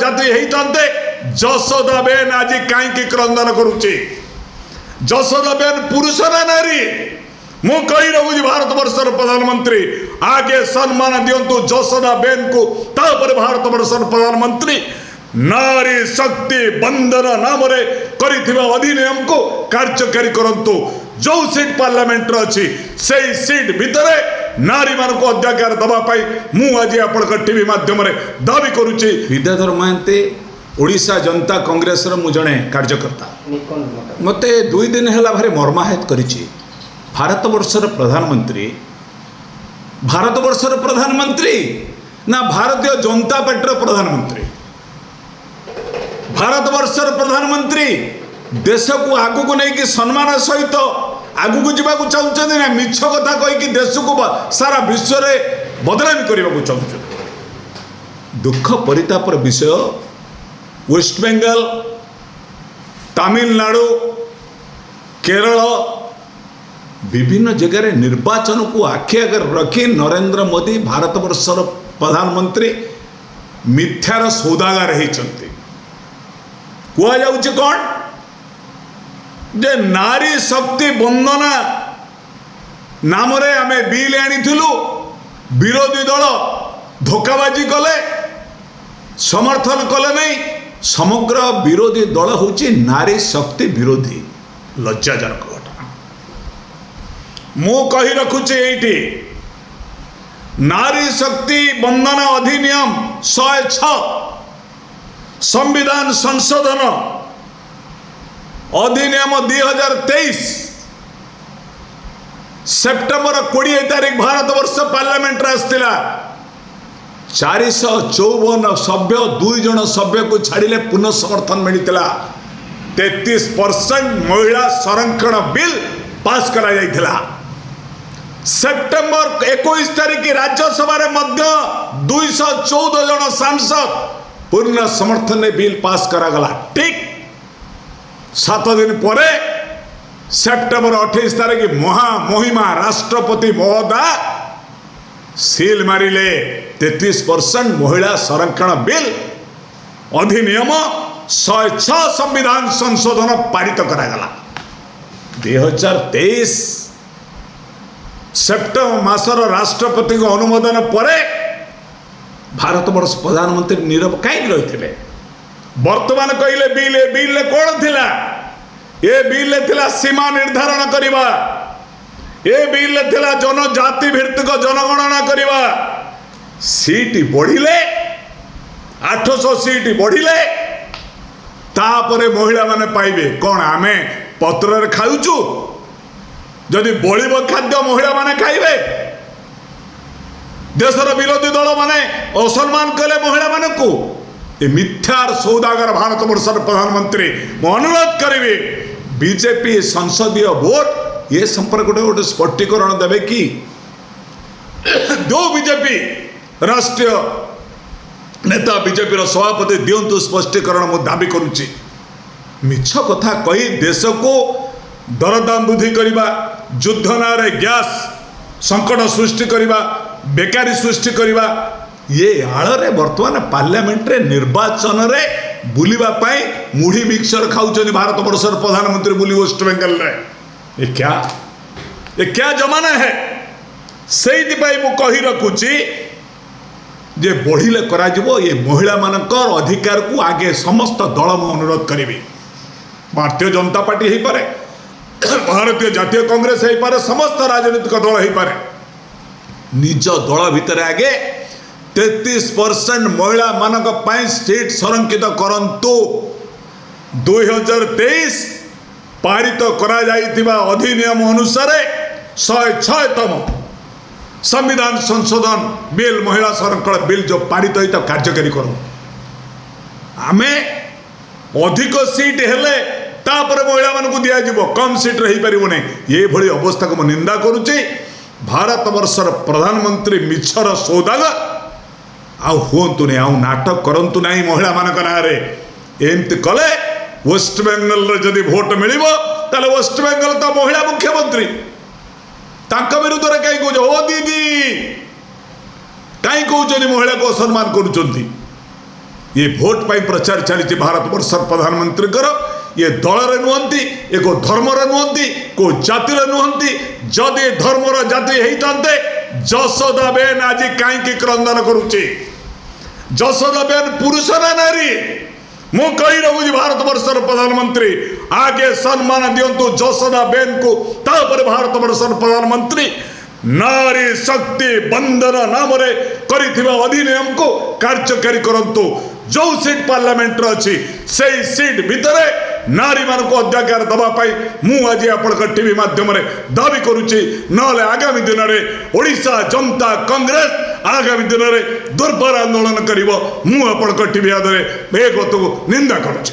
जाति होते जशोदा बेन आज कहीं क्रंदन करुचे जशोदा बेन पुरुष ना नारी मु कही रखुची भारत वर्षर प्रधानमंत्री आगे सम्मान दिंतु जशोदा बेन को तापर भारत वर्षर प्रधानमंत्री नारी शक्ति बंधन नाम अधिनियम को कार्यकारी करंतु जो सीट पार्लियामेंट अच्छी से सीट भितर नारी मान को अध्याचार दवाई मु आज आप टीवी माध्यम दावी करुच्ची। विद्याधर महांती ओडिशा जनता कांग्रेस मु जड़े कार्यकर्ता मते 2 दिन है भारी मर्माहत करिछि। भारत वर्षर प्रधानमंत्री ना भारतीय जनता पार्टी प्रधानमंत्री भारत वर्षर प्रधानमंत्री देश को आगु को नहीं सम्मान सहित आगु को जावाक चाहते ना मिछ कथा कहीकि देश को सारा विश्व में बदनामी करने को चाहते। दुख परितापर विषय वेस्ट बेंगल तमिलनाडु केरल विभिन्न जगह निर्वाचन को आखि आगे रखी नरेंद्र मोदी भारत वर्षर प्रधानमंत्री मिथ्यार सौदागार होती। कुआ जाउछि कौन जे नारी शक्ति वंदना नाम रे आमे बिल आनिथिलु विरोधी दल धोखाबाजी कले समर्थन कले नहीं समग्र विरोधी दल होछि नारी शक्ति विरोधी लज्जाजनक घटना। मु कही रखुछि एठी नारी शक्ति वंदना अधिनियम 106 संविधान संशोधन अधिनियम 2023 सेप्टेम्बर 20 तारीख भारत वर्ष पार्लियामेंट आसला 454 सभ्य 2 जन सभ्य को छाड़िले पुनः समर्थन मिलता 33% महिला संरक्षण बिल पास करा जाइथिला। सेप्टेम्बर 21 तारीख राज्यसभा मध्य 214 जन सांसद पूर्ण समर्थन ने बिल पास करागला। ठीक 7 दिन पर सेप्टेम्बर 28 तारीख महामहिमा राष्ट्रपति महोदय सील मारिले 33% महिला संरक्षण बिल अधिनियम 106 संविधान संशोधन पारित करागला। 2023 सेप्टेम्बर मासर राष्ट्रपति को अनुमोदन पर भारत वर्ष प्रधानमंत्री नीरव कहीं रही वर्तमान कहले बिल कौन थिला ए बिल थिला सीमा निर्धारण करिबा ए बिल थिला जनजाति भित्तिक जनगणना करिबा सीट बढ़िले 800 सीट बढ़िले तापरे महिला माने पाइबे कौन आमे पत्र खाऊचु जदि बलिब खाद्य महिला माने खाइबे देशर विरोधी दल माने असम्मान कले महिला मान को ए मिथ्यार सौदागर भारत वर्षर प्रधानमंत्री अनुरोध करी बीजेपी संसदीय वोट ये संपर्क गोटे स्पष्टीकरण देवे कि दो बीजेपी राष्ट्रीय नेता बीजेपी सभापति दिंतु स्पष्टीकरण मु दाबी करुच्ची। मिछ कथा कही देश को दरदाम वृद्धि करने युद्ध नारे गैस संकट सृष्टि करने बेकारी सृष्टि करवा ये आड़े वर्तमान पार्लियामेंट रे निर्वाचन रे बुलिबा पाई मुढ़ी मिक्सर खाऊचनी भारत वर्षर प्रधानमंत्री बुली वेस्ट बेंगल रे ये क्या जमाना है। से कही रखुची जे बढ़िले करा जिवो ये महिला मानकर अधिकार को आगे समस्त दल में अनुरोध करी। भारतीय जनता पार्टी हो पारे भारतीय जातीय कांग्रेस हो पारे समस्त राजनीतिक दल हो पारे निज दल भितर आगे 33% महिला मानक पाई सीट संरक्षित करंतु 2023 पारित करा जाइतिबा अधिनियम अनुसार 106तम संविधान संशोधन बिल महिला संरक्षण बिल जो पारित होता कार्यकारी करूँ आमे अधिक सीट हेले तापर महिला मानक दिज्व कम सीट रही पारिबो नहीं ये भली अवस्था को निंदा करुच्ची। भारत वर्षर प्रधानमंत्री मिछर सौदागर आंतु नहीं आउ नाटक करंतु नहीं महिला मानक नारे एमती कले वेस्ट बेंगल जदि भोट मिल वेस्ट बेंगल तो महिला मुख्यमंत्री विरुद्ध में कहीं कह ओ दीदी कहीं कहते महिला को असम्मान करुँच ये भोट पर प्रचार चली भारत वर्ष प्रधानमंत्री ये दल नुहति एक धर्मर नुहति को जातिर नुहति जदि धर्मर जाति होते जशोदा बेन आज कहीं क्रंदन करुचे जशोदा बेन पुरुष ना नारी मु कही रखुची भारत वर्षर प्रधानमंत्री आगे सम्मान दिंतु जशोदा बेन को तापर भारत वर्षर प्रधानमंत्री नारी शक्ति बंधन नाम अधिनियम को कार्यकारी करंतु जो सीट पार्लियामेंट अच्छी से सीट भितर नारी मान को अध्याकार दवाई मु आज आपण टीवी माध्यम दाबी करुच्ची ना आगामी दिन में ओडिशा जनता कांग्रेस आगामी दिन में दुर्बर आंदोलन कर टीवी आदि निंदा करुच्ची।